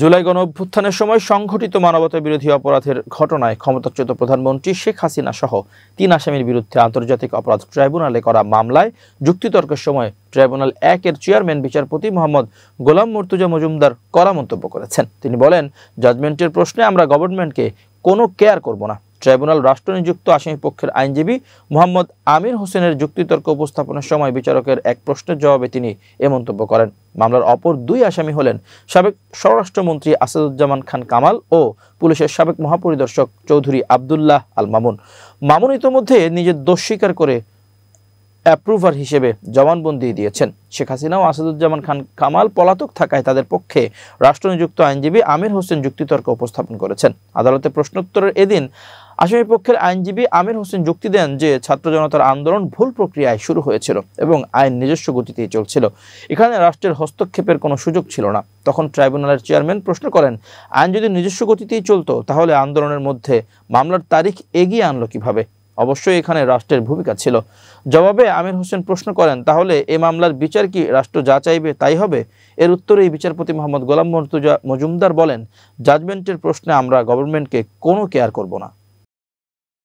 জুলাই গণঅভ্যুত্থানের সময় সংঘটিত মানবতাবিরোধী অপরাধের ঘটনায় ক্ষমতাচ্যুত প্রধানমন্ত্রী শেখ হাসিনা সহ ৩ আসামির বিরুদ্ধে আন্তর্জাতিক অপরাধ ট্রাইব্যুনালে করা মামলায় যুক্তিতর্কের সময় ট্রাইব্যুনাল ১-এর চেয়ারম্যান বিচারপতি মোহাম্মদ গোলাম মুর্তুজা মজুমদার কড়া মন্তব্য করেছেন। তিনি বলেন, জাজমেন্টের প্রশ্নে আমরা গভর্নমেন্টকে কোনো কেয়ার করব না। ট্রাইব্যুনাল রাষ্ট্রনিযুক্ত আসামিপক্ষের আইনজীবী মোহাম্মদ আমির হোসেনের যুক্তিতর্ক উপস্থাপনের সময় বিচারকের এক প্রশ্নের জবাবে তিনি এ মন্তব্য করেন। মামলার অপর ২ আসামি হলেন সাবেক স্বরাষ্ট্রমন্ত্রী আসাদুজ্জামান খান কামাল ও পুলিশের সাবেক মহাপরিদর্শক চৌধুরী আব্দুল্লাহ আল মামুন। মামুন ইতোমধ্যে নিজের দোষ স্বীকার করে অ্যাপ্রুভার হিসেবে জবানবন্দি দিয়েছেন। শেখ হাসিনা ও আসাদুজ্জামান খান কামাল পলাতক থাকায় তাদের পক্ষে রাষ্ট্রনিযুক্ত আইনজীবী আমির হোসেন যুক্তিতর্ক উপস্থাপন করেছেন। আদালতে প্রশ্নোত্তরের এদিন আসামিপক্ষের আইনজীবী আমির হোসেন যুক্তি দেন যে ছাত্র জনতার আন্দোলন ভুল প্রক্রিয়ায় শুরু হয়েছিল এবং আইন নিজস্ব গতিতেই চলছিল। এখানে রাষ্ট্রের হস্তক্ষেপের কোনো সুযোগ ছিল না। তখন ট্রাইব্যুনালের চেয়ারম্যান প্রশ্ন করেন, আইন যদি নিজস্ব গতিতেই চলতো তাহলে আন্দোলনের মধ্যে মামলার তারিখ এগিয়ে আনলো কিভাবে? অবশ্যই এখানে রাষ্ট্রের ভূমিকা ছিল। জবাবে আমির হোসেন প্রশ্ন করেন, তাহলে এই মামলার বিচার কি রাষ্ট্র যা চাইবে তাই হবে? এর উত্তরেই বিচারপতি মোহাম্মদ গোলাম মুর্তুজা মজুমদার বলেন, জাজমেন্টের প্রশ্নে আমরা গভর্নমেন্টকে কোনো কেয়ার করব না।